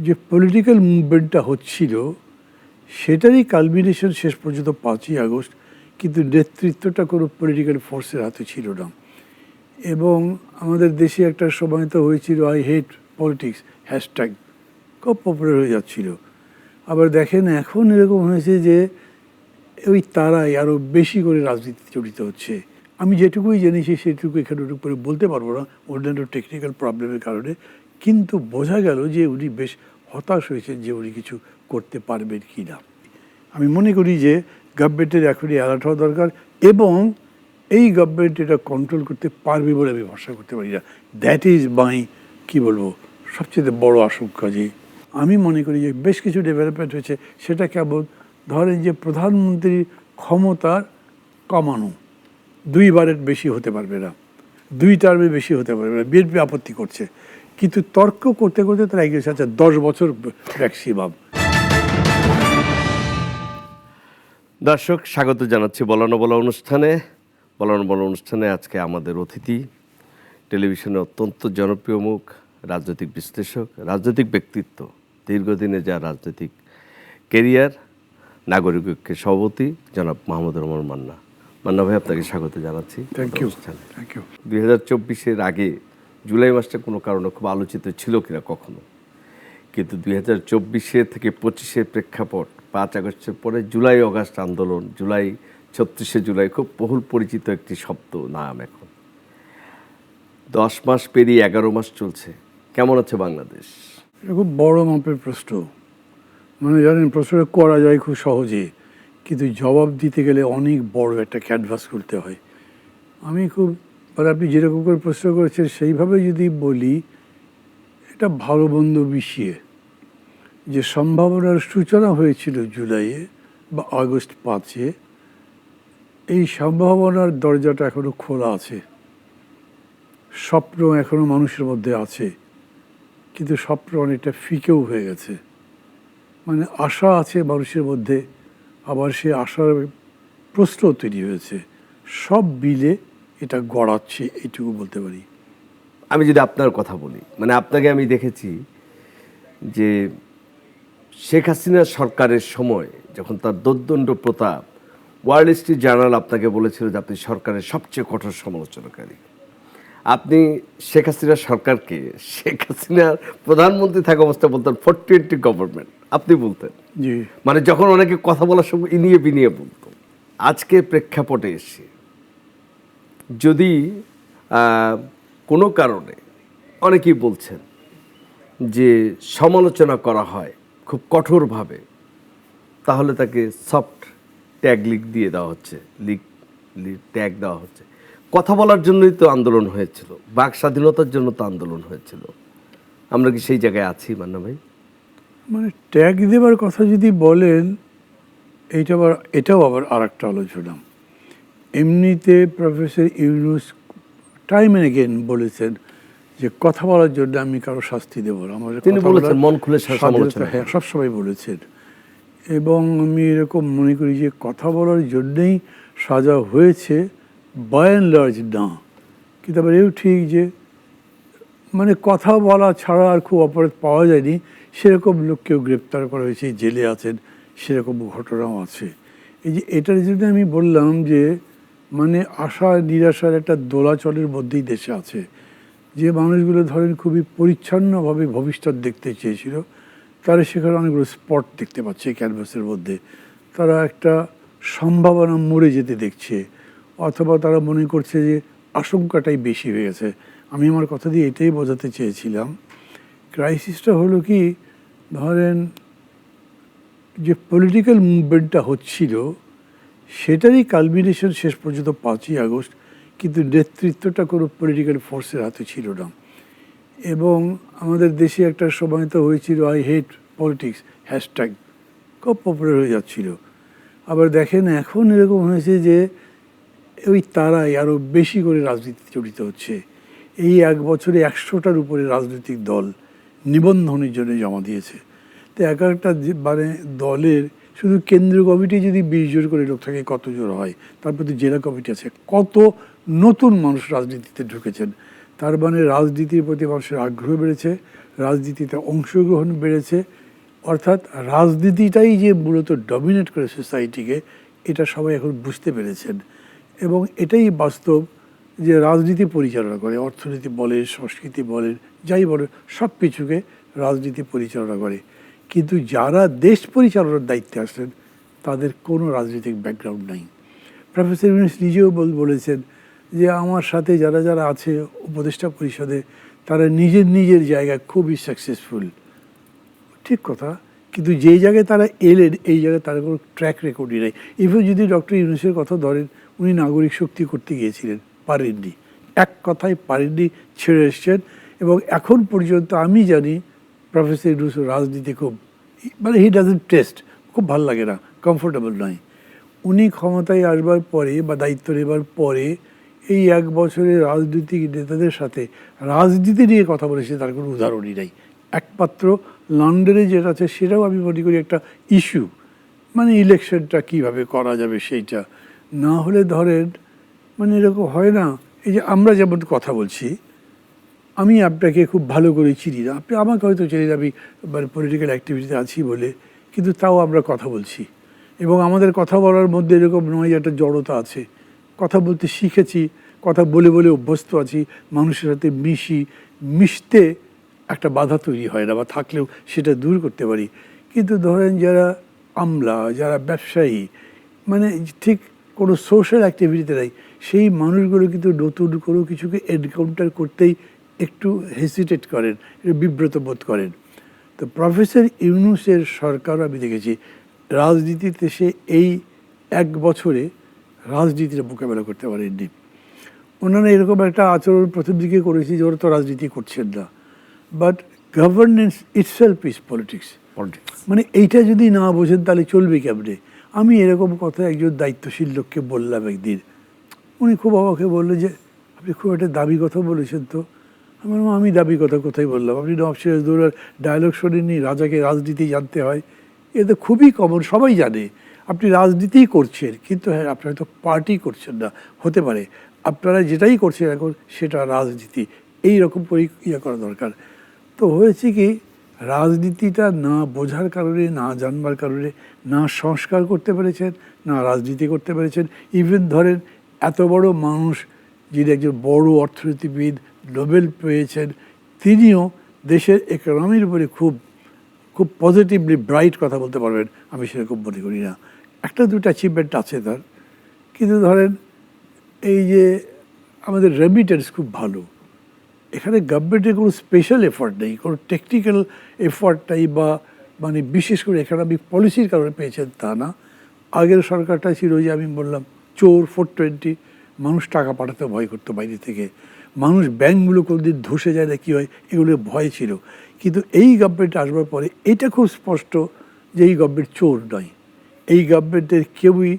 যে পলিটিক্যাল মুভমেন্টটা হচ্ছিল সেটারই কালমিনেশন শেষ পর্যন্ত 5ই আগস্ট, কিন্তু নেতৃত্বটা কোনো পলিটিক্যাল ফোর্সের হাতে ছিল না। এবং আমাদের দেশে একটা সময় তো হয়েছিল আই হেট পলিটিক্স হ্যাশট্যাগ, খুব পপুলার হয়ে যাচ্ছিল। আবার দেখেন এখন এরকম হয়েছে যে ওই তারাই আরও বেশি করে রাজনীতিতে জড়িত হচ্ছে। আমি যেটুকুই জেনেছি সেটুকু এখানে করে বলতে পারবো না অন্যান্য টেকনিক্যাল প্রবলেমের কারণে, কিন্তু বোঝা গেল যে উনি বেশ হতাশ হয়েছেন যে উনি কিছু করতে পারবেন কি না। আমি মনে করি যে গভর্নমেন্টের এখনই অ্যালার্ট হওয়া দরকার, এবং এই গভর্নমেন্ট এটা কন্ট্রোল করতে পারবে বলে আমি ভরসা করতে পারি না। দ্যাট ইজ মাই কী বলবো সবচেয়ে বড় আশঙ্কা। যে আমি মনে করি যে বেশ কিছু ডেভেলপমেন্ট হয়েছে, সেটা কেবল ধরেন যে প্রধানমন্ত্রীর ক্ষমতার কমানো, 2বারের বেশি হতে পারবে না, 2 টার্মে বেশি হতে পারবে না, বিএনপি আপত্তি করছে। কিন্তু তর্ক করতে করতে তারা এগিয়ে আচ্ছা 10 বছর ম্যাক্সিমাম। দর্শক, স্বাগত জানাচ্ছি বলানো বলা অনুষ্ঠানে। বলানো বলা অনুষ্ঠানে আজকে আমাদের অতিথি টেলিভিশনে অত্যন্ত জনপ্রিয় মুখ, রাজনৈতিক বিশ্লেষক, রাজনৈতিক ব্যক্তিত্ব, দীর্ঘদিনে যা রাজনৈতিক কেরিয়ার, নাগরিক ঐক্যের সভাপতি জনাব মাহমুদুর রহমান মান্না। মান্না ভাই, আপনাকে স্বাগত জানাচ্ছি। Thank you. 2024-এর আগে জুলাই মাসটা কোনো কারণে খুব আলোচিত ছিল কিনা কখনো, কিন্তু 2024 থেকে 25-এর প্রেক্ষাপট, 5 আগস্টের পরে জুলাই অগাস্ট আন্দোলন, জুলাই 36শে জুলাই খুব বহুল পরিচিত একটি শব্দ, নাম। এখন 10 মাস পেরিয়ে 11 মাস চলছে। কেমন আছে বাংলাদেশ? এটা খুব বড় মাপের প্রশ্ন। মানে জানেন, প্রশ্নটা করা যায় খুব সহজে, কিন্তু জবাব দিতে গেলে অনেক বড় একটা ক্যানভাস করতে হয়। আমি খুব মানে আপনি যেরকম করে প্রশ্ন করেছেন সেইভাবে যদি বলি, এটা ভালো মন্দ মিশিয়ে যে সম্ভাবনার সূচনা হয়েছিল জুলাইয়ে বা আগস্ট 5-এ, এই সম্ভাবনার দরজাটা এখনো খোলা আছে। স্বপ্ন এখনো মানুষের মধ্যে আছে, কিন্তু স্বপ্ন অনেকটা ফিকেও হয়ে গেছে। মানে আশা আছে মানুষের মধ্যে, আবার সে আশার প্রশ্ন তৈরি হয়েছে। সব মিলে এটা গড়াচ্ছে, এইটুকু বলতে পারি। আমি যদি আপনার কথা বলি, মানে আপনাকে আমি দেখেছি যে শেখ হাসিনার সরকারের সময় যখন তার দোর্দণ্ড প্রতাপ, ওয়ার্ল্ড স্ট্রিট জার্নাল আপনাকে বলেছিল যে আপনি সরকারের সবচেয়ে কঠোর সমালোচনাকারী। আপনি শেখ হাসিনার সরকারকে, শেখ হাসিনার প্রধানমন্ত্রী থাকা অবস্থা বলতেন 420 গভর্নমেন্ট, আপনি বলতেন। জি, মানে যখন অনেকে কথা বলার সময় ইনিয়ে বিনিয়ে বলত। আজকে প্রেক্ষাপটে এসে যদি কোনো কারণে অনেকেই বলছেন যে সমালোচনা করা হয় খুব কঠোরভাবে, তাহলে তাকে সফট ট্যাগ দিয়ে দেওয়া হচ্ছে, ট্যাগ দেওয়া হচ্ছে। কথা বলার জন্যই তো আন্দোলন হয়েছিল, বাক স্বাধীনতার জন্য তো আন্দোলন হয়েছিল। আমরা কি সেই জায়গায় আছি মান্না ভাই? মানে ট্যাগ দেবার কথা যদি বলেন, এটাও আবার আর একটা আলোচনা। এমনিতে professor Yunus time and again বলেছেন যে কথা বলার জন্য আমি কারো শাস্তি দেবো না। তিনি বলেছেন মন খুলে সমালোচনা। হ্যাঁ, সবসময় বলেছেন। এবং আমি এরকম মনে করি যে কথা বলার জন্যেই সাজা হয়েছে, বাই অ্যান্ড লার্জ না। কিন্তু আবার এও ঠিক যে মানে কথা বলা ছাড়া আর খুব অপরাধ পাওয়া যায়নি, সেরকম লোককেও গ্রেপ্তার করা হয়েছে, জেলে আছেন, সেরকম ঘটনাও আছে। এই যে এটার জন্য আমি বললাম যে মানে আশা নিরাশার একটা দোলাচলের মধ্যেই দেশে আছে। যে মানুষগুলো ধরেন খুবই পরিচ্ছন্নভাবে ভবিষ্যৎ দেখতে চেয়েছিল, তারা সেখানে অনেকগুলো স্পট দেখতে পাচ্ছে ক্যানভাসের মধ্যে। তারা একটা সম্ভাবনা মরে যেতে দেখছে, অথবা তারা মনে করছে যে আশঙ্কাটাই বেশি হয়ে গেছে। আমি আমার কথা দিয়ে এটাই বোঝাতে চেয়েছিলাম। ক্রাইসিসটা হলো কি, ধরেন যে পলিটিক্যাল মুভমেন্টটা হচ্ছিল সেটারই কালমিনেশন শেষ পর্যন্ত 5ই আগস্ট, কিন্তু নেতৃত্বটা কোনো পলিটিক্যাল ফোর্সের হাতে ছিল না। এবং আমাদের দেশে একটা সময় তো হয়েছিল আই হেট পলিটিক্স হ্যাশট্যাগ, খুব পপুলার হয়ে যাচ্ছিল। আবার দেখেন এখন এরকম হয়েছে যে ওই তারাই আরও বেশি করে রাজনীতিতে জড়িত হচ্ছে। এই 1 বছরে 100টার উপরে রাজনৈতিক দল নিবন্ধনের জন্য জমা দিয়েছে। তো একটা মানে দলের শুধু কেন্দ্রীয় কমিটি যদি 20 জন করে লোক থাকে, কত জোর হয়? তারপর তো জেলা কমিটি আছে, কত নতুন মানুষ রাজনীতিতে ঢুকেছেন। তার মানে রাজনীতির প্রতি মানুষের আগ্রহ বেড়েছে, রাজনীতিতে অংশগ্রহণ বেড়েছে, অর্থাৎ রাজনীতিটাই যে মূলত ডমিনেট করে সোসাইটিকে, এটা সবাই এখন বুঝতে পেরেছেন। এবং এটাই বাস্তব যে রাজনীতি পরিচালনা করে, অর্থনীতি বলেন, সংস্কৃতি বলেন, যাই বলেন, সব কিছুকে রাজনীতি পরিচালনা করে। কিন্তু যারা দেশ পরিচালনার দায়িত্বে আসেন তাদের কোনো রাজনৈতিক ব্যাকগ্রাউন্ড নাই। প্রফেসর ইউনূস নিজেও বলেছেন যে আমার সাথে যারা যারা আছে উপদেষ্টা পরিষদে তারা নিজের নিজের জায়গায় খুবই সাকসেসফুল। ঠিক কথা, কিন্তু যেই জায়গায় তারা এলেন এই জায়গায় তারা কোনো ট্র্যাক রেকর্ডই নেই। ইভেন যদি ডক্টর ইউনূসের কথা ধরেন, উনি নাগরিক শক্তি করতে গিয়েছিলেন, পারেননি, এক কথায় পারেননি, ছেড়ে এসছেন। এবং এখন পর্যন্ত আমি জানি প্রফেসর ইউনূস রাজনীতি খুব, মানে হি ডাজেন্ট টেস্ট, খুব ভালো লাগে না, কমফোর্টেবল নয়। উনি ক্ষমতায় আসবার পরে বা দায়িত্ব নেবার পরে এই 1 বছরে রাজনৈতিক নেতাদের সাথে রাজনীতি নিয়ে কথা বলেছে তার কোনো উদাহরণই নাই। একমাত্র লন্ডনে যেটা আছে সেটাও আমি মনে করি একটা ইস্যু, মানে ইলেকশনটা কিভাবে করা যাবে সেইটা। না হলে ধরেন মানে এরকম হয় না, এই যে আমরা যেমন কথা বলছি, আমি আপনাকে খুব ভালো করে চিনি না, আপনি আমাকে হয়তো চিনি না, আমি মানে পলিটিক্যাল অ্যাক্টিভিটিতে আছি বলে, কিন্তু তাও আমরা কথা বলছি। এবং আমাদের কথা বলার মধ্যে এরকম নয় যে একটা জড়তা আছে, কথা বলতে শিখেছি, কথা বলে বলে অভ্যস্ত আছি, মানুষের সাথে মিশতে একটা বাধা তৈরি হয় না, বা থাকলেও সেটা দূর করতে পারি। কিন্তু ধরেন যারা আমলা, যারা ব্যবসায়ী, মানে ঠিক কোনো সোশ্যাল অ্যাক্টিভিটিতে নাই, সেই মানুষগুলো কিন্তু নতুন কোনো কিছুকে এনকাউন্টার করতেই একটু হেসিটেট করেন, বিব্রত বোধ করেন। তো প্রফেসর ইউনূসের সরকার আমি দেখেছি রাজনীতিতে সে এই 1 বছরে রাজনীতির মোকাবেলা করতে পারেননি। ওনারা এরকম একটা আচরণ প্রথম দিকে করেছি যে ওরা তো রাজনীতি করছেন না, but governance itself is politics. মানে এইটা যদি না বোঝেন তাহলে চলবে কেমনে? আমি এরকম কথা একজন দায়িত্বশীল লোককে বললাম একদিন, উনি খুব অবাকে বললেন যে আপনি খুব একটা দাবি কথা বলেছেন তো। আমি বললাম আমি দাবি কথা কোথায় বললাম? আপনি নওয়াব সিরাজদৌল্লার ডায়লগ শোনেননি, রাজাকে রাজনীতি জানতে হয়? এ তো খুবই কমন, সবাই জানে। আপনি রাজনীতিই করছেন, কিন্তু হ্যাঁ আপনারা তো পার্টি করছেন না, হতে পারে আপনারা যেটাই করছেন এখন সেটা রাজনীতি, এই রকম ইয়ে করা দরকার। তো হয়েছে কি, রাজনীতিটা না বোঝার কারণে, না জানবার কারণে, না সংস্কার করতে পেরেছেন, না রাজনীতি করতে পেরেছেন। ইভেন ধরেন এত বড় মানুষ, যিনি একজন বড় অর্থনীতিবিদ, নোবেল পেয়েছেন, তিনিও দেশের ইকোনমির উপরে খুব খুব পজিটিভলি ব্রাইট কথা বলতে পারবেন আমি সেরকম মনে করি না। একটা দুটো অ্যাচিভমেন্ট আছে তার, কিন্তু ধরেন এই যে আমাদের রেমিটেন্স খুব ভালো, এখানে গভর্নমেন্টের কোনো স্পেশাল এফর্ট নেই, কোনো টেকনিক্যাল এফর্ট নেই, বা মানে বিশেষ করে একাডেমিক পলিসির কারণে পেয়েছেন তা না। আগের সরকারটা ছিল যে আমি বললাম চোর 420, মানুষ টাকা পাঠাতে ভয় করতো বাইরে থেকে, মানুষ ব্যাঙ্কগুলো কোনোদিন ধসে যায় না কী হয় এগুলো ভয় ছিল। কিন্তু এই গভর্নমেন্ট আসবার পরে এটা খুব স্পষ্ট যে এই গভর্নমেন্ট চোর নয়, এই গভর্নমেন্টের কেউই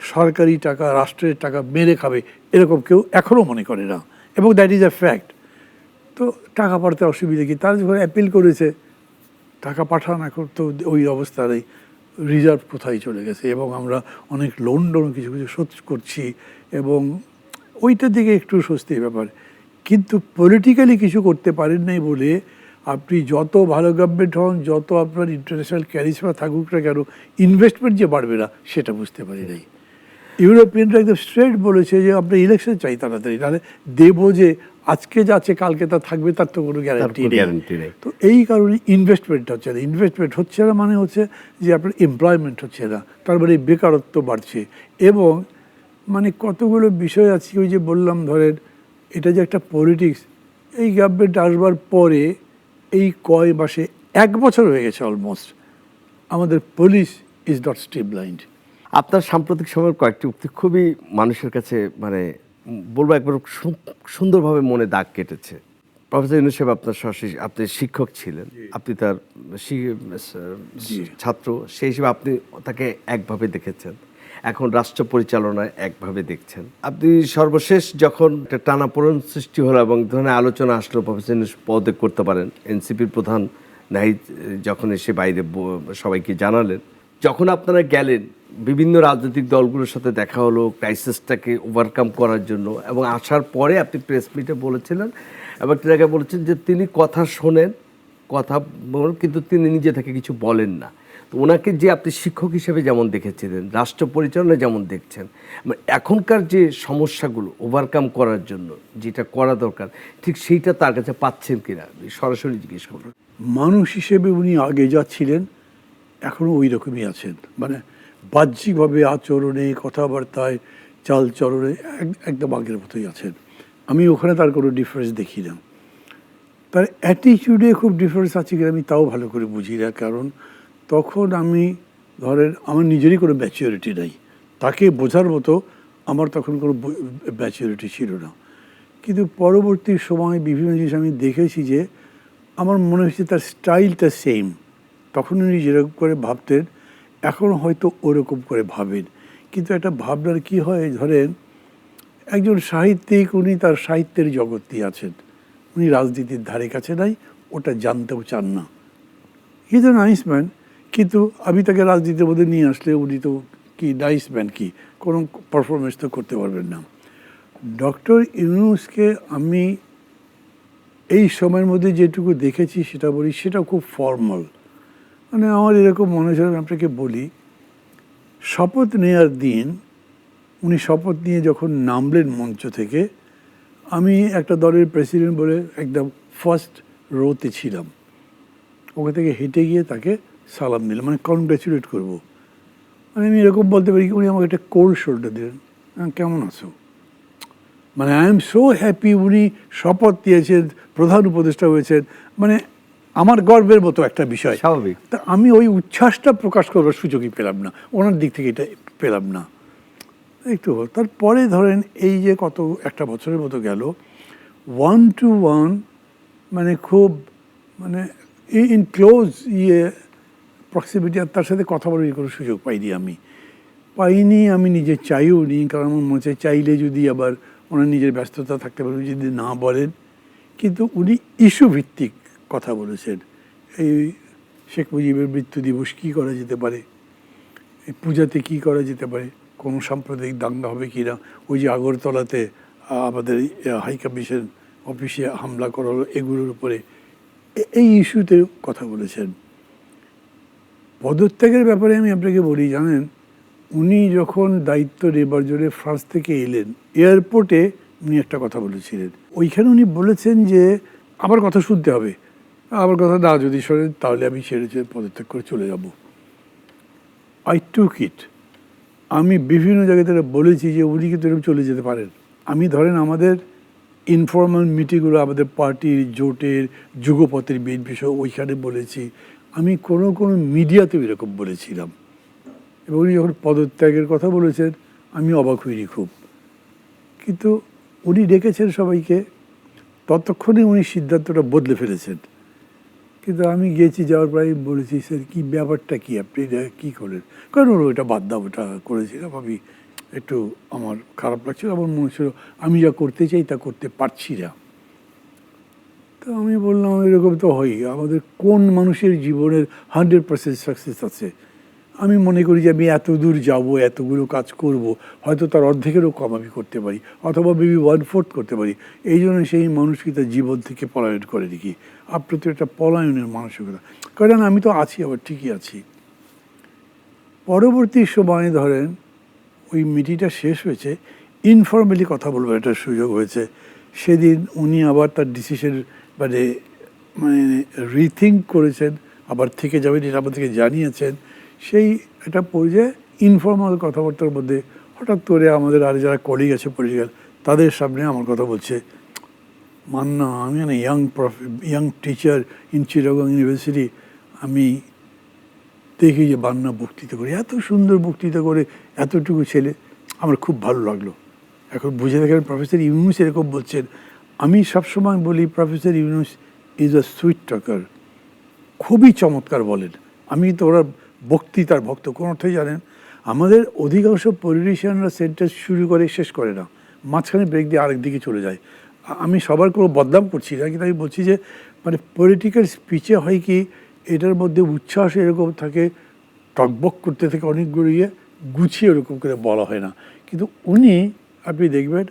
সরকারি টাকা, রাষ্ট্রের টাকা মেরে খাবে এরকম কেউ এখনও মনে করে না, এবং দ্যাট ইজ আ ফ্যাক্ট। তো টাকা পাঠাতে অসুবিধা কি? তারা যখন অ্যাপিল করেছে টাকা পাঠান, এখন তো ওই অবস্থা নেই, রিজার্ভ কোথায় চলে গেছে, এবং আমরা অনেক লোন কিছু কিছু শোধ করছি, এবং ওইটার দিকে একটু স্বস্তির ব্যাপার। কিন্তু পলিটিক্যালি কিছু করতে পারেন নাই বলে আপনি যত ভালো গভর্নমেন্ট হন, যত আপনার ইন্টারন্যাশনাল ক্যারিজমা থাকুক না কেন, ইনভেস্টমেন্ট যে বাড়বে না সেটা বুঝতে পারি নাই। ইউরোপিয়ানরা একদম স্ট্রেট বলেছে যে আমরা ইলেকশন চাই তাড়াতাড়ি, নাহলে দেবো যে আজকে যাচ্ছে কালকে তা থাকবে তার তো কোনো গ্যারান্টি নেই। তো এই কারণে ইনভেস্টমেন্ট হচ্ছে না। ইনভেস্টমেন্ট হচ্ছে না মানে হচ্ছে যে আপনার এমপ্লয়মেন্ট হচ্ছে না, তার মানে বেকারত্ব বাড়ছে, এবং মানে কতগুলো বিষয় আছে। ওই যে বললাম ধরেন এটা যে একটা পলিটিক্স, এই গভর্নমেন্ট আসবার পরে এই কয় মাসে 1 বছর হয়ে গেছে অলমোস্ট, আমাদের পুলিশ ইজ নট স্ট্রিমলাইন্ড। আপনার সাম্প্রতিক সময়ের কয়েকটি উক্তি খুবই মানুষের কাছে মানে বলবো একবার সুন্দরভাবে মনে দাগ কেটেছে। প্রফেসর ইউনূস সাহেব আপনার আপনি শিক্ষক ছিলেন, আপনি তার ছাত্র, সেই হিসেবে আপনি তাকে একভাবে দেখেছেন, এখন রাষ্ট্র পরিচালনায় একভাবে দেখছেন। আপনি সর্বশেষ যখন একটা টানাপোড়েন সৃষ্টি হলো এবং ধরনের আলোচনা আসলো প্রফেসর ইউনূস পদত্যাগ করতে পারেন, এনসিপির প্রধান নাহিদ যখন এসে বাইরে সবাইকে জানালেন, যখন আপনারা গেলেন বিভিন্ন রাজনৈতিক দলগুলোর সাথে দেখা হলো ক্রাইসিসটাকে ওভারকাম করার জন্য, এবং আসার পরে আপনি প্রেস মিটে বলেছিলেন এবং একটা জায়গায় বলেছেন যে তিনি কথা শোনেন কথা বলেন, কিন্তু তিনি নিজে থেকে কিছু বলেন না। তো ওনাকে যে আপনি শিক্ষক হিসেবে যেমন দেখেছিলেন, রাষ্ট্র পরিচালনা যেমন দেখছেন, মানে এখনকার যে সমস্যাগুলো ওভারকাম করার জন্য যেটা করা দরকার, ঠিক সেইটা তার কাছে পাচ্ছেন কিনা সরাসরি জিজ্ঞেস করুন। মানুষ হিসেবে উনি আগে যা ছিলেন এখনও ওই রকমই আছেন, মানে বাহ্যিকভাবে আচরণে, কথাবার্তায়, চালচলনে একদম আগের মতোই আছেন। আমি ওখানে তার কোনো ডিফারেন্স দেখি না। তার অ্যাটিটিউডে খুব ডিফারেন্স আছে কিনা আমি তাও ভালো করে বুঝি না, কারণ তখন আমি ধরেন আমার নিজেরই কোনো ম্যাচিউরিটি নাই, তাকে বোঝার মতো আমার তখন কোনো ম্যাচিউরিটি ছিল না। কিন্তু পরবর্তী সময় বিভিন্ন জিনিস আমি দেখেছি যে আমার মনে হচ্ছে তার স্টাইলটা সেম। তখন উনি যেরকম করে ভাবতেন এখন হয়তো ওরকম করে ভাবেন, কিন্তু একটা ভাবনার কি হয়, ধরেন একজন সাহিত্যিক, উনি তার সাহিত্যের জগৎ দিয়ে আছেন, উনি রাজনীতির ধারে কাছে নাই, ওটা জানতেও চান না। He is a nice man, কিন্তু আমি তাকে রাজনীতির মধ্যে নিয়ে আসলে উনি তো কি নাইস ম্যান, কি কোনো পারফরমেন্স তো করতে পারবেন না। ডক্টর ইউনূসকে আমি এই সময়ের মধ্যে যেটুকু দেখেছি সেটা বলি, সেটা খুব ফর্মাল। মানে আমার এরকম মনে হচ্ছে, আমি আপনাকে বলি, শপথ নেওয়ার দিন উনি শপথ নিয়ে যখন নামলেন মঞ্চ থেকে, আমি একটা দলের প্রেসিডেন্ট বলে একদম ফার্স্ট রোতে ছিলাম, ওখান থেকে হেঁটে গিয়ে তাকে সালাম দিলাম, মানে কনগ্র্যাচুলেট করবো। মানে আমি এরকম বলতে পারি, উনি আমাকে একটা কোল্ড শোল্ডার দিলেন, কেমন আছো, মানে আই এম সো হ্যাপি। উনি শপথ দিয়েছেন, প্রধান উপদেষ্টা হয়েছেন, মানে আমার গর্বের মতো একটা বিষয়। স্বাভাবিক। তা আমি ওই উচ্ছ্বাসটা প্রকাশ করবার সুযোগই পেলাম না, ওনার দিক থেকে এটা পেলাম না একটু। তারপরে ধরেন এই যে কত একটা বছরের মতো গেল, 1-to-1 মানে খুব মানে ইন ক্লোজ প্রক্সিমিটি, আর তার সাথে কথা বলার কোনো সুযোগ পাইনি। আমি নিজে চাইও নি, কারণ আমার মনে হচ্ছে চাইলে যদি আবার ওনার নিজের ব্যস্ততা থাকতে পারে, যদি না বলেন। কিন্তু উনি ইস্যু ভিত্তিক কথা বলেছেন। এই শেখ মুজিবের মৃত্যু দিবস কী করা যেতে পারে, এই পূজাতে কী করা যেতে পারে, কোনো সাম্প্রদায়িক দাঙ্গা হবে কি না, ওই যে আগরতলাতে আমাদের হাই কমিশন অফিসে হামলা করা হলো, এগুলোর উপরে এই ইস্যুতে কথা বলেছেন। পদত্যাগের ব্যাপারে আমি আপনাকে বলি, জানেন, উনি যখন দায়িত্ব নেবার জন্য ফ্রান্স থেকে এলেন, এয়ারপোর্টে উনি একটা কথা বলেছিলেন। ওইখানে উনি বলেছেন যে আমার কথা শুনতে হবে, আমার কথা না যদি শোনেন তাহলে আমি ছেড়ে পদত্যাগ করে চলে যাব। আই টুক ইট। আমি বিভিন্ন জায়গায় তারা বলেছি যে উনি কিন্তু এরকম চলে যেতে পারেন। আমি ধরেন আমাদের ইনফর্মাল মিটিংগুলো আমাদের পার্টির, জোটের, যুগপথের বিএনপি সহ ওইখানে বলেছি। আমি কোনো মিডিয়াতেও এরকম বলেছিলাম। এবং উনি যখন পদত্যাগের কথা বলেছেন আমি অবাক হইনি খুব। কিন্তু উনি ডেকেছেন সবাইকে, ততক্ষণে উনি সিদ্ধান্তটা বদলে ফেলেছেন। কিন্তু আমি গেছি, যাওয়ার পরে বলেছি, স্যার কী ব্যাপারটা কী, আপনি এটা কী করলেন? কারণ ওটা বাদ দাও, ওটা করেছিলাম আমি, একটু আমার খারাপ লাগছিল, আমার মনে হচ্ছিল আমি যা করতে চাই তা করতে পারছি না। তো আমি বললাম এরকম তো হয়ই, আমাদের কোন মানুষের জীবনের 100% সাকসেস আছে? আমি মনে করি যে আমি এত দূর যাবো, এতগুলো কাজ করব, হয়তো তার অর্ধেকেরও কম আমি করতে পারি, অথবা মেবি 1/4 করতে পারি। এই জন্য সেই মানুষকে তার জীবন থেকে পলায়ন করে দেখি। আপনার তো একটা পলায়নের মানসিকতা, কারণ আমি তো আছি, আবার ঠিকই আছি। পরবর্তী সময়ে ধরেন ওই মিটিংটা শেষ হয়েছে, ইনফর্মালি কথা বলবার একটা সুযোগ হয়েছে। সেদিন উনি আবার তার ডিসিশন মানে রিথিঙ্ক করেছেন, আবার থেকে যাবেন এটা আমাদেরকে জানিয়েছেন। সেই একটা পর্যায়ে ইনফর্মাল কথাবার্তার মধ্যে হঠাৎ করে আমাদের আর যারা কলিগ আছে পলিটিক্যাল, তাদের সামনে আমার কথা বলছে, মান্না, আমি না young teacher in Chittagong university, আমি দেখি যে মান্না বক্তৃতা করে, এত সুন্দর বক্তৃতা করে, এতটুকু ছেলে, আমার খুব ভালো লাগলো। এখন বুঝে দেখেন প্রফেসর ইউনূস এরকম বলছেন। আমি সবসময় বলি professor Yunus is a sweet talker, খুবই চমৎকার বলেন। আমি তো ওরা বক্তৃতার ভক্ত। কোন অর্থে জানেন, আমাদের অধিকাংশ পলিটিশিয়ানরা সেন্টেন্স শুরু করে শেষ করে না, মাঝখানে ব্রেক দিয়ে আরেক দিকে চলে যায়। আমি সবার কোনো বদনাম করছি না, কিন্তু আমি বলছি যে মানে পলিটিক্যাল স্পিচে হয় কি, এটার মধ্যে উচ্ছ্বাস এরকম থাকে, টকবক করতে থাকে অনেকগুলো গুছিয়ে ওরকম করে বলা হয় না। কিন্তু উনি আপনি দেখবেন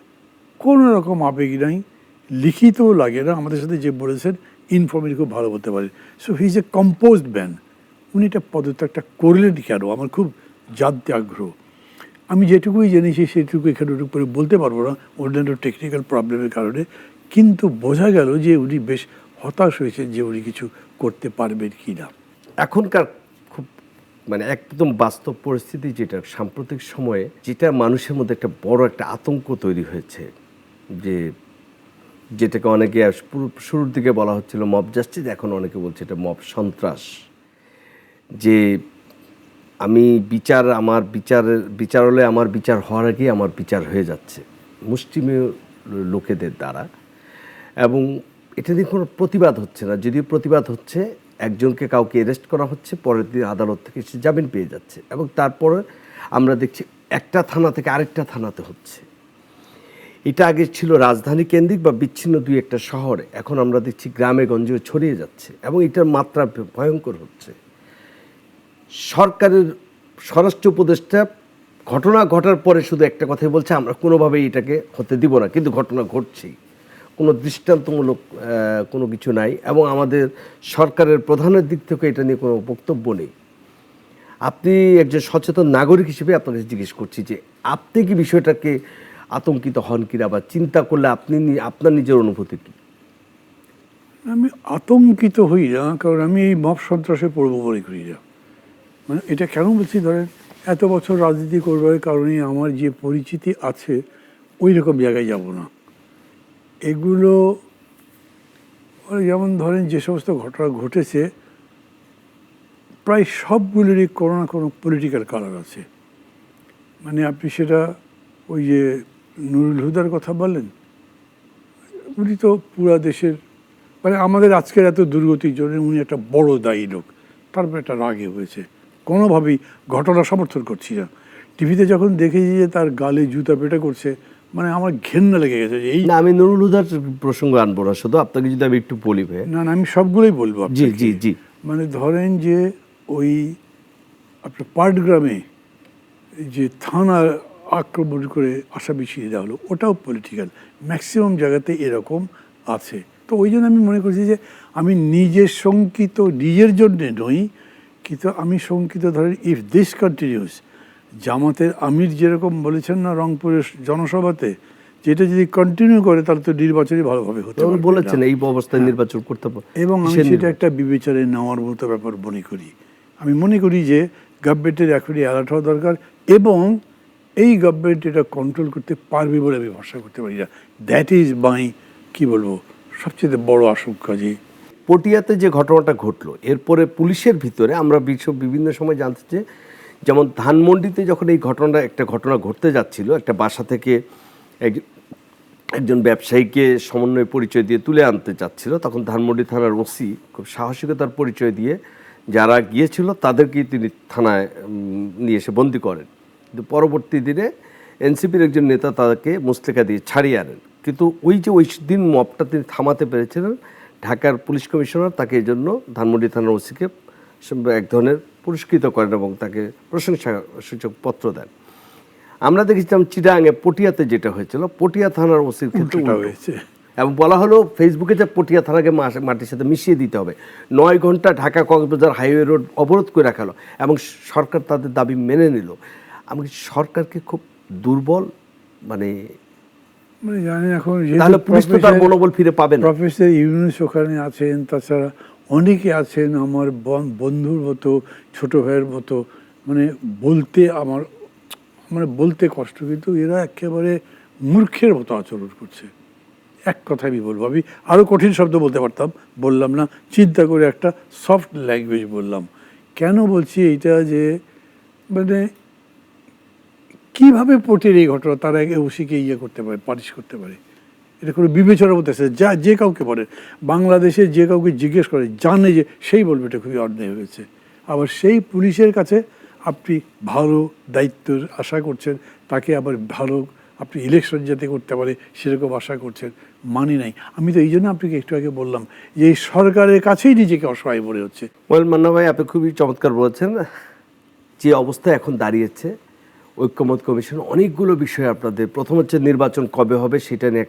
কোনো রকম আবেগ নাই, লিখিতও লাগে না। আমাদের সাথে যে বলেছেন ইনফর্মেলি খুব ভালো বলতে পারেন। So he is a composed man. উনি এটা পদত্যাগটা করলেন কেন, আমার খুব জানতে আগ্রহ। আমি যেটুকুই জেনেছি সেটুকু এখানে করে বলতে পারবো না অন্যান্য টেকনিক্যাল প্রবলেমের কারণে, কিন্তু বোঝা গেল যে উনি বেশ হতাশ হয়েছেন যে উনি কিছু করতে পারবেন কি না। এখনকার খুব মানে একদম বাস্তব পরিস্থিতি যেটা সাম্প্রতিক সময়ে যেটা মানুষের মধ্যে একটা বড় একটা আতঙ্ক তৈরি হয়েছে, যে যেটাকে অনেকে শুরুর দিকে বলা হচ্ছিল মব জাস্টিস, এখন অনেকে বলছে এটা মব সন্ত্রাস। যে আমি বিচারালয়ে আমার বিচার হওয়ার আগেই আমার বিচার হয়ে যাচ্ছে মুষ্টিমেয় লোকেদের দ্বারা, এবং এটা নিয়ে কোনো প্রতিবাদ হচ্ছে না। যদিও প্রতিবাদ হচ্ছে, একজনকে কাউকে অ্যারেস্ট করা হচ্ছে, পরের দিন আদালত থেকে সে জামিন পেয়ে যাচ্ছে, এবং তারপরে আমরা দেখছি একটা থানা থেকে আরেকটা থানাতে হচ্ছে। এটা আগে ছিল রাজধানী কেন্দ্রিক বা বিচ্ছিন্ন দুই একটা শহরে, এখন আমরা দেখছি গ্রামে গঞ্জেও ছড়িয়ে যাচ্ছে, এবং এটার মাত্রা ভয়ঙ্কর হচ্ছে। সরকারের স্বরাষ্ট্র উপদেষ্টা ঘটনা ঘটার পরে শুধু একটা কথাই বলছে, আমরা কোনোভাবেই এটাকে হতে দিব না, কিন্তু ঘটনা ঘটছেই, কোনো দৃষ্টান্তমূলক কোনো কিছু নাই, এবং আমাদের সরকারের প্রধানের দিক থেকে এটা নিয়ে কোনো বক্তব্য নেই। আপনি একজন সচেতন নাগরিক হিসেবে আপনাকে জিজ্ঞেস করছি যে আপনি কি বিষয়টাকে আতঙ্কিত হন কিনা, বা চিন্তা করলে আপনার নিজের অনুভূতি কী? আমি আতঙ্কিত হই না, কারণ আমি এই মব সন্ত্রাসে পড়বো মনে করি না। মানে এটা কেন বলছি, ধরেন এত বছর রাজনীতি করবার কারণে আমার যে পরিচিতি আছে ওই রকম জায়গায় যাব না। এগুলো যেমন ধরেন যে সমস্ত ঘটনা ঘটেছে প্রায় সবগুলোরই কোনো না কোনো পলিটিক্যাল কালার আছে। মানে আপনি সেটা ওই যে নুরুল হুদার কথা বললেন, উনি তো পুরা দেশের মানে আমাদের আজকের এত দুর্গতির জন্য উনি একটা বড় দায়ী লোক, তারপর একটা রাগে হয়েছে। কোনোভাবেই ঘটনা সমর্থন করছি না। টিভিতে যখন দেখেছি যে তার গালে জুতা পেটা করছে, মানে আমার ঘেন্না লেগে গেছে যে এই না, আমি নুরুল হুদার প্রসঙ্গ আনবো না, শুধু আপনাকে যদি আমি একটু বলি ভাই। না আমি সবগুলোই বলবো জি আপনাকে। জি জি। মানে ধরেন যে ওই আপনার পাটগ্রামে যে থানা আক্রমণ করে আসামি ছিঁড়ে দেওয়া হলো, ওটাও পলিটিক্যাল। ম্যাক্সিমাম জায়গাতে এরকম আছে। তো ওই জন্য আমি মনে করছি যে আমি নিজের শঙ্কিত নিজের জন্যে নই, কিন্তু আমি শঙ্কিত ধরেন ইফ দিস কন্টিনিউস, জামাতের আমির যেরকম বলেছেন না রংপুরের জনসভাতে, যেটা যদি কন্টিনিউ করে তাহলে তো নির্বাচনই ভালোভাবে হতে পারবে না। বলেছেন এই অবস্থায় নির্বাচন করতে পারবে, এবং আমি সেটা একটা বিবেচনায় নেওয়ার মতো ব্যাপার মনে করি। আমি মনে করি যে গভর্নমেন্টের এখনই অ্যালার্ট হওয়া দরকার, এবং এই গভর্নমেন্ট এটা কন্ট্রোল করতে পারবে বলে আমি ভরসা করতে পারি না। দ্যাট ইজ মাই কী বলবো সবচেয়ে বড় আশঙ্কা। যে পটিয়াতে যে ঘটনাটা ঘটলো, এরপরে পুলিশের ভিতরে আমরা বিভিন্ন সময় জানতে যে, যেমন ধানমন্ডিতে যখন এই একটা ঘটনা ঘটতে যাচ্ছিল, একটা বাসা থেকে একজন ব্যবসায়ীকে সমন্বয় পরিচয় দিয়ে তুলে আনতে চাচ্ছিল, তখন ধানমন্ডি থানার ওসি খুব সাহসিকতার পরিচয় দিয়ে যারা গিয়েছিল তাদেরকেই তিনি থানায় নিয়ে এসে বন্দি করেন। কিন্তু পরবর্তী দিনে এনসিপির একজন নেতা তাদেরকে মুচলেকা দিয়ে ছাড়িয়ে আনেন। কিন্তু ওই দিন মবটা তিনি থামাতে পেরেছিলেন, ঢাকার পুলিশ কমিশনার তাকে এই জন্য ধানমন্ডি থানার ওসিকে এক ধরনের পুরস্কৃত করেন এবং তাকে প্রশংসা সূচক পত্র দেন। আমরা দেখেছিলাম চিটাগাঙে পটিয়াতে যেটা হয়েছিল, পটিয়া থানার ওসির ক্ষেত্রে হয়েছে, এবং বলা হলো ফেসবুকে যে পটিয়া থানাকে মাটির সাথে মিশিয়ে দিতে হবে। 9 ঘন্টা ঢাকা কক্সবাজার হাইওয়ে রোড অবরোধ করে রাখা হলো, এবং সরকার তাদের দাবি মেনে নিল। আমি সরকারকে খুব দুর্বল মানে জানি এখন তাহলে পুলিশ তো তার মনোবল ফিরে পাবে না। প্রফেসর ইউনূস ওখানে আছেন, তাছাড়া অনেকে আছেন আমার বন্ধুর মতো, ছোট ভাইয়ের মতো। মানে বলতে আমার মানে বলতে কষ্ট, কিন্তু এরা একেবারে মূর্খের মতো আচরণ করছে। এক কথা আমি বলবো, আমি আরও কঠিন শব্দ বলতে পারতাম, বললাম না, চিন্তা করে একটা সফট ল্যাঙ্গুয়েজ বললাম। কেন বলছি এইটা, যে মানে কীভাবে পটের এই ঘটনা তারা ওসিকে করতে পারে, পানিশ করতে পারে, এটা কোনো বিবেচনার মধ্যে আছে? যে কাউকে বলে বাংলাদেশে যে কাউকে জিজ্ঞেস করে জানে যে সেই বলবে এটা খুবই অন্যায় হয়েছে। আবার সেই পুলিশের কাছে আপনি ভালো দায়িত্বের আশা করছেন, তাকে আবার ভালো আপনি ইলেকশন যাতে করতে পারে সেরকম আশা করছেন, মানি নাই। আমি তো এই জন্য আপনাকে একটু আগে বললাম যে এই সরকারের কাছেই নিজেকে অসহায় মনে হচ্ছে। মান্না ভাই, আপনি খুবই চমৎকার বলেছেন। যে অবস্থা এখন দাঁড়িয়েছে, ঐক্যমত কমিশন অনেকগুলো বিষয় আপনাদের, প্রথম হচ্ছে নির্বাচন কবে হবে সেটা নিয়ে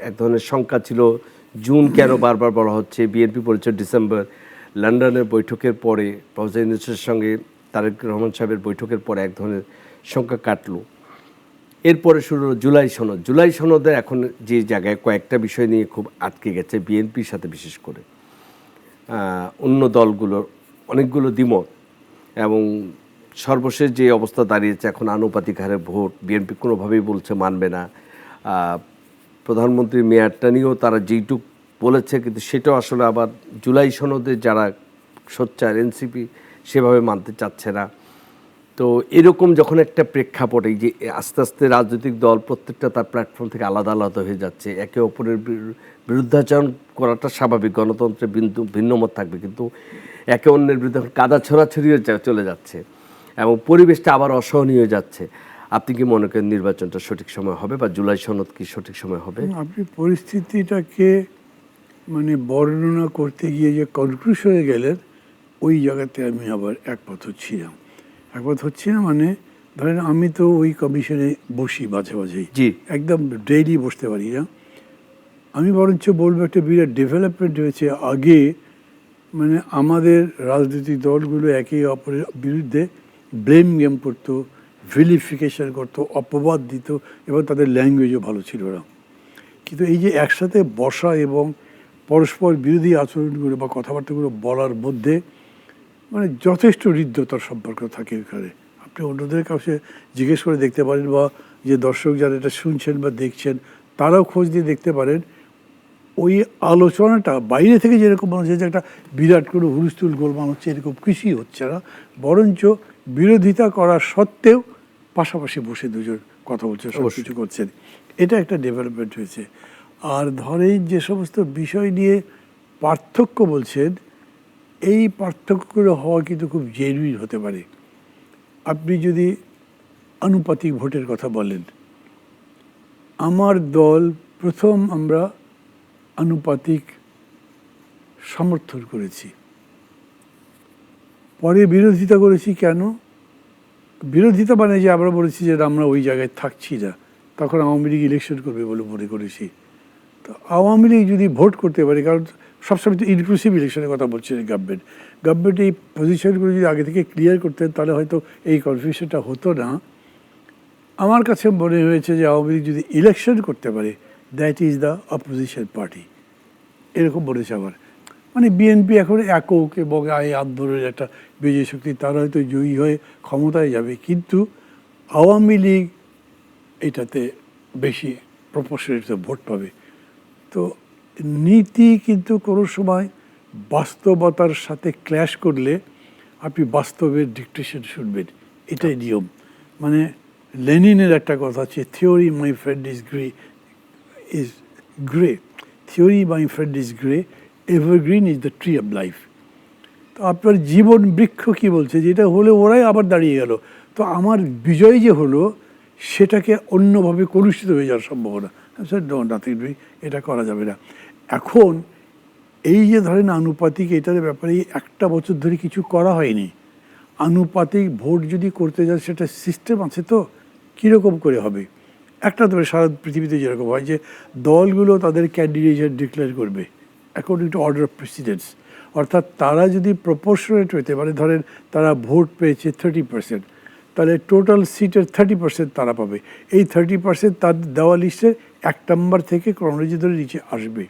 এক ধরনের শঙ্কা ছিল, জুন কেন বারবার বলা হচ্ছে? বিএনপি বলেছে ডিসেম্বর। লন্ডনের বৈঠকের পরে প্রফেসর ইউনূসের সঙ্গে তারেক রহমান সাহেবের বৈঠকের পরে এক ধরনের সংখ্যা কাটলো। এরপরে শুরু হলো জুলাই সনদ। জুলাই সনদে এখন যে জায়গায় কয়েকটা বিষয় নিয়ে খুব আটকে গেছে বিএনপির সাথে, বিশেষ করে অন্য দলগুলোর অনেকগুলো দ্বিমত, এবং সর্বশেষ যে অবস্থা দাঁড়িয়েছে এখন আনুপাতিক হারে ভোট, বিএনপি কোনোভাবেই বলছে মানবে না। প্রধানমন্ত্রীর মেয়াদটা নিয়েও তারা যেইটুক বলেছে, কিন্তু সেটাও আসলে আবার জুলাই সনদে যারা সোচ্চার এনসিপি সেভাবে মানতে চাচ্ছে না। তো এরকম যখন একটা প্রেক্ষাপটে যে আস্তে আস্তে রাজনৈতিক দল প্রত্যেকটা তার প্ল্যাটফর্ম থেকে আলাদা আলাদা হয়ে যাচ্ছে, একে অপরের বিরুদ্ধাচরণ করাটা স্বাভাবিক, গণতন্ত্রে ভিন্ন মত থাকবে, কিন্তু একে অন্যের বিরুদ্ধে কাদা ছড়াছড়িয়ে চলে যাচ্ছে এবং পরিবেশটা আবার অসহনীয় যাচ্ছে। আপনি কি মনে করেন নির্বাচনটা সঠিক সময় হবে, বা জুলাই সনদ কি সঠিক সময় হবে? আপনি পরিস্থিতিটাকে মানে বর্ণনা করতে গিয়ে যে কনক্লুশনে গেলেন, ওই জায়গাতে আমি আবার একমত হচ্ছিলাম। একমত হচ্ছি না মানে, ধরেন আমি তো ওই কমিশনে বসি মাঝে মাঝেই, জি, একদম ডেইলি বসতে পারি না। আমি বরঞ্চ বলবো একটা বিরাট ডেভেলপমেন্ট হয়েছে। আগে মানে আমাদের রাজনৈতিক দলগুলো একে অপরের বিরুদ্ধে ব্লেম গেম করতো, ভিলিফিকেশন করতো, অপবাদ দিত, এবং তাদের ল্যাঙ্গুয়েজও ভালো ছিল না। কিন্তু এই যে একসাথে বসা এবং পরস্পর বিরোধী আচরণগুলো বা কথাবার্তাগুলো বলার মধ্যে মানে যথেষ্ট হৃদ্যতার সম্পর্ক থাকে ওখানে। আপনি অন্যদের কাছে জিজ্ঞেস করে দেখতে পারেন, বা যে দর্শক যারা এটা শুনছেন বা দেখছেন তারাও খোঁজ দিয়ে দেখতে পারেন, ওই আলোচনাটা বাইরে থেকে যেরকম মনে হচ্ছে যে একটা বিরাট কোনো হুলস্থুল গোলমাল হচ্ছে, এরকম কিছুই হচ্ছে না। বরঞ্চ বিরোধিতা করা সত্ত্বেও পাশাপাশি বসে দুজন কথা বলছে, সব কিছু করছেন। এটা একটা ডেভেলপমেন্ট হয়েছে। আর ধরেন যে সমস্ত বিষয় নিয়ে পার্থক্য বলছেন, এই পার্থক্যগুলো হওয়া কিন্তু খুব জেনুইন হতে পারে। আপনি যদি আনুপাতিক ভোটের কথা বলেন, আমার দল প্রথম আমরা আনুপাতিক সমর্থন করেছি, পরে বিরোধিতা করেছি। কেন বিরোধিতা? মানে যে আমরা বলেছি যে আমরা ওই জায়গায় থাকছি না, তখন আওয়ামী লীগ ইলেকশন করবে বলে মনে করেছি। তো আওয়ামী লীগ যদি ভোট করতে পারে, কারণ সবসময় তো ইনক্লুসিভ ইলেকশনের কথা বলছেন গভর্নমেন্ট এই পজিশনগুলো যদি আগে থেকে ক্লিয়ার করতেন তাহলে হয়তো এই কনফিউশনটা হতো না। আমার কাছে মনে হয়েছে যে আওয়ামী লীগ যদি ইলেকশন করতে পারে, that is the opposition party, এরকম বলেছে আমার। মানে বিএনপি এখন একক এবং এই আন্দোলনের একটা বিজয় শক্তি, তারা হয়তো জয়ী হয়ে ক্ষমতায় যাবে, কিন্তু আওয়ামী লীগ এটাতে বেশি প্রপোর্শনেট ভোট পাবে। তো নীতি কিন্তু কোনো সময় বাস্তবতার সাথে ক্ল্যাশ করলে আপনি বাস্তবের ডিকটেশন শুনবেন, এটাই নিয়ম। মানে লেনিনের একটা কথা আছে, theory my friend is grey, theory my friend is grey, evergreen is the tree of life. তো আপনার জীবন বৃক্ষ কি বলছে, যেটা হলে ওরাই আবার দাঁড়িয়ে গেল। তো আমার বিজয় যে হলো সেটাকে অন্যভাবে কলুষিত হয়ে যাওয়ার সম্ভাবনা, নাথিং ডুইং, এটা করা যাবে না। এখন এই যে ধরেন আনুপাতিক, এটার ব্যাপারে একটা বছর ধরে কিছু করা হয়নি। আনুপাতিক ভোট যদি করতে যান, সেটা সিস্টেম আছে। তো কীরকম করে হবে? একটা তো সারা পৃথিবীতে যেরকম হয় যে দলগুলো তাদের ক্যান্ডিডেট ডিক্লেয়ার করবে according to order of presidents, অর্থাৎ তারা যদি প্রপোর্শনেট হতে পারে, ধরেন তারা ভোট পেয়েছে 30%, তাহলে টোটাল সিটের 30% তারা পাবে। এই 30% তার দেওয়া লিস্টের 1 নম্বর থেকে ক্রনোলজি ধরে নিচে আসবে,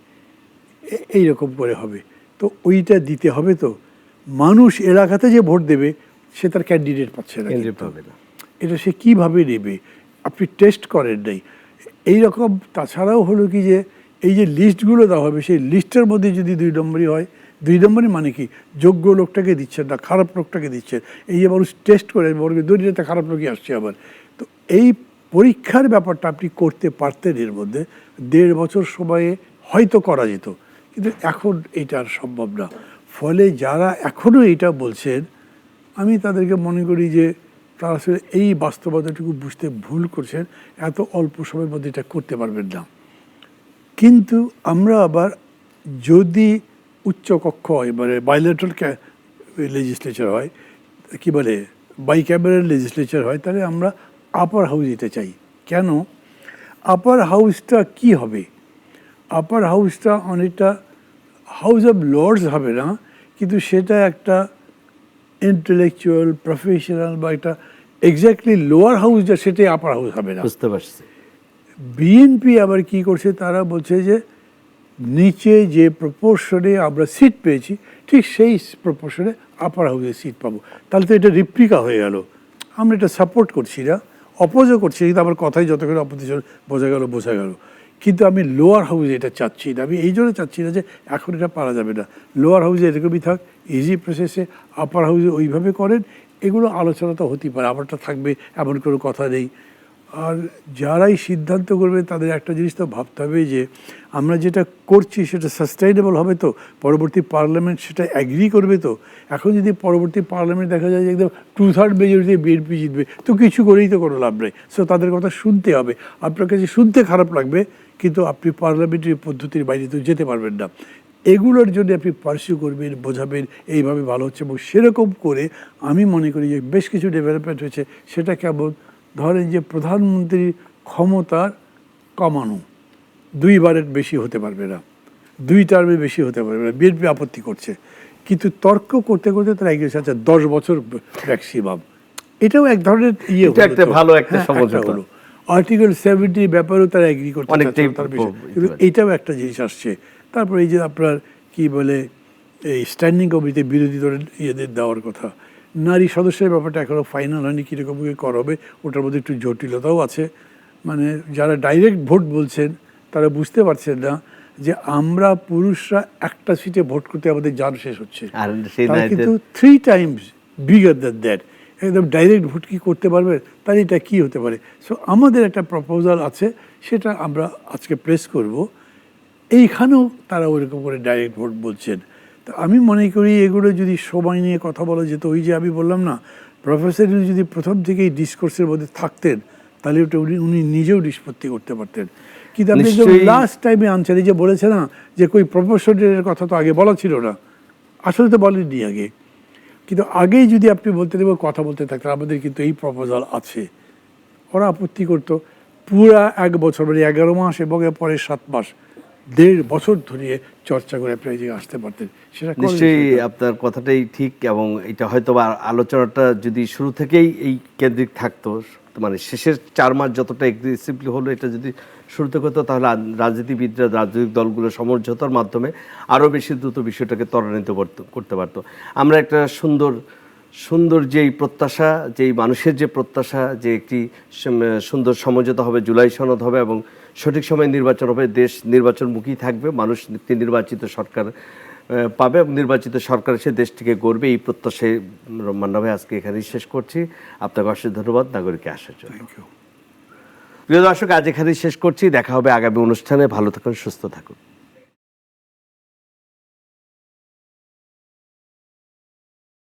এইরকম করে হবে। তো ওইটা দিতে হবে। তো মানুষ এলাকাতে যে ভোট দেবে সে তার ক্যান্ডিডেট পাচ্ছে না, এটা সে কীভাবে নেবে? আপনি টেস্ট করেন নাই এইরকম। তাছাড়াও হলো কি যে এই যে লিস্টগুলো দেওয়া হবে, সেই লিস্টের মধ্যে যদি 2 নম্বরই হয়, 2 নম্বরই মানে কি, যোগ্য লোকটাকে দিচ্ছেন না, খারাপ লোকটাকে দিচ্ছেন। এই যে মানুষ টেস্ট করে দুনিয়াতে খারাপ লোকই আসছে আবার। তো এই পরীক্ষার ব্যাপারটা আপনি করতে পারতেন এর মধ্যে 1.5 বছর সময়ে হয়তো করা যেত, কিন্তু এখন এটা আর সম্ভব না। ফলে যারা এখনও এটা বলছেন, আমি তাদেরকে মনে করি যে তারা আসলে এই বাস্তবতাটুকু বুঝতে ভুল করছেন। এত অল্প সময়ের মধ্যে এটা করতে পারবেন না। কিন্তু আমরা আবার যদি উচ্চকক্ষ হয়, মানে বাইলেটারাল লেজিসলেচার হয়, কি বলে বাইক্যামেরাল লেজিসলেচার হয়, তাহলে আমরা আপার হাউস যেতে চাই। কেন আপার হাউসটা কি হবে? আপার হাউসটা অনেকটা হাউস অফ লর্ডস হবে না, কিন্তু সেটা একটা ইন্টেলেকচুয়াল প্রফেশনাল বা একটা এক্স্যাক্টলি লোয়ার হাউস যা সেটাই আপার হাউস হবে না। বুঝতে পারছি। বিএনপি আবার কি করছে, তারা বলছে যে নিচে যে প্রপোর্শনে আমরা সিট পেয়েছি ঠিক সেই প্রপোর্শনে আপার হাউসে সিট পাবো। তাহলে তো এটা রিপ্লিকা হয়ে গেল। আমরা এটা সাপোর্ট করছি না, অপোজও করছি, কিন্তু আমার কথাই যতক্ষণ অপোজিশন বোঝা গেল। কিন্তু আমি লোয়ার হাউসে এটা চাচ্ছি না। আমি এই জন্য চাচ্ছি না যে এখন এটা পারা যাবে না। লোয়ার হাউসে এরকমই থাক, ইজি প্রসেসে, আপার হাউসে ওইভাবে করেন। এগুলো আলোচনা তো হতেই পারে, আমারটা থাকবে এমন কোনো কথা নেই। আর যারাই সিদ্ধান্ত করবে তাদের একটা জিনিস তো ভাবতে হবে যে আমরা যেটা করছি সেটা সাস্টেইনেবল হবে তো, পরবর্তী পার্লামেন্ট সেটা অ্যাগ্রি করবে তো। এখন যদি পরবর্তী পার্লামেন্ট দেখা যায় যে একদম 2/3 মেজরিটি বিএনপি জিতবে, তো কিছু করেই তো কোনো লাভ নেই। সো তাদের কথা শুনতে হবে। আপনার কাছে শুনতে খারাপ লাগবে, কিন্তু আপনি পার্লামেন্টারি পদ্ধতির বাইরে তো যেতে পারবেন না। এগুলোর জন্য আপনি পার্সিউ করবেন, বোঝাবেন এইভাবে ভালো হচ্ছে, এবং সেরকম করে আমি মনে করি যে বেশ কিছু ডেভেলপমেন্ট হয়েছে। সেটা কেমন, ধরেন যে প্রধানমন্ত্রীর ক্ষমতার কমানো 2বারের বেশি হতে পারবে না, 2 টার্মে বেশি হতে পারবে না। বিএনপি আপত্তি করছে, কিন্তু তর্ক করতে করতে তারা এগিয়ে আচ্ছা 10 বছর ম্যাক্সিমাম। এটাও এক ধরনের ইয়ে, একটা ভালো একটা সমঝোতা হলো। আর্টিকেল 70 ব্যাপারেও তারা এগ্রি করতে অনেকটাই তার বেশি, কিন্তু এটাও একটা জিনিস আসছে। তারপর এই যে আপনার কি বলে এই স্ট্যান্ডিং কমিটিতে বিরোধী দলের ইয়েদের দেওয়ার কথা, নারী সদস্যের ব্যাপারটা এখনও ফাইনাল হয়নি, কীরকম করা হবে ওটার মধ্যে একটু জটিলতাও আছে। মানে যারা ডাইরেক্ট ভোট বলছেন তারা বুঝতে পারছেন না যে আমরা পুরুষরা একটা সিটে ভোট করতে আমাদের জান শেষ হচ্ছে, আর সেই তারা কিন্তু 3 টাইমস বিগার দ্যান দ্যাট। একদম ডাইরেক্ট ভোট কি করতে পারবে, তাহলে এটা কী হতে পারে। সো আমাদের একটা প্রপোজাল আছে, সেটা আমরা আজকে প্রেস করব। এইখানেও তারা ওইরকম করে ডাইরেক্ট ভোট বলছেন। তো আমি মনে করি এগুলো যদি সময় নিয়ে কথা বলা যেত, ওই যে আমি বললাম না, প্রফেসর যদি প্রথম থেকেই ডিসকোর্সের মধ্যে থাকতেন তাহলে ওটা উনি নিজেও নিষ্পত্তি করতে পারতেন। কিন্তু আপনি লাস্ট টাইমে আনছেন, এই যে বলেছে না যে কই প্রপোর্শনের কথা তো আগে বলা ছিল না, আসলে তো বলেননি আগে। কিন্তু আগেই যদি আপনি বলতে দেবেন, কথা বলতে থাকতেন আমাদের কিন্তু এই প্রপোজাল আছে, ওরা আপত্তি করতো। পুরা 1 বছর মানে 11 মাস এবং পরে 7 মাস, 1.5 বছর ধরে চর্চা করে আপনি আসতে পারতেন। সেটা নিশ্চয়ই আপনার কথাটাই ঠিক, এবং এটা হয়তো বা আলোচনাটা যদি শুরু থেকেই এই কেন্দ্রিক থাকতো, মানে শেষের 4 মাস যতটা এগ্রেসিভলি হলো, এটা যদি শুরু থেকে হতো, তাহলে রাজনীতিবিদরা, রাজনৈতিক দলগুলো সমঝোতার মাধ্যমে আরও বেশি দ্রুত বিষয়টাকে ত্বরান্বিত করতে পারতো। আমরা একটা সুন্দর যেই প্রত্যাশা, যেই মানুষের যে প্রত্যাশা যে একটি সুন্দর সমঝোতা হবে, জুলাই সনদ হবে এবং সঠিক সময়ে নির্বাচন হবে, দেশ নির্বাচনমুখী থাকবে, মানুষ একটি নির্বাচিত সরকার পাবে এবং নির্বাচিত সরকার এসে দেশটিকে গড়বে, এই প্রত্যাশায় রহমান ভাই আজকে এখানেই শেষ করছি। আপনাকে অসংখ্য ধন্যবাদ নাগরিকে আসার জন্য। প্রিয় দর্শক, আজ এখানেই শেষ করছি। দেখা হবে আগামী অনুষ্ঠানে। ভালো থাকুন, সুস্থ থাকুন।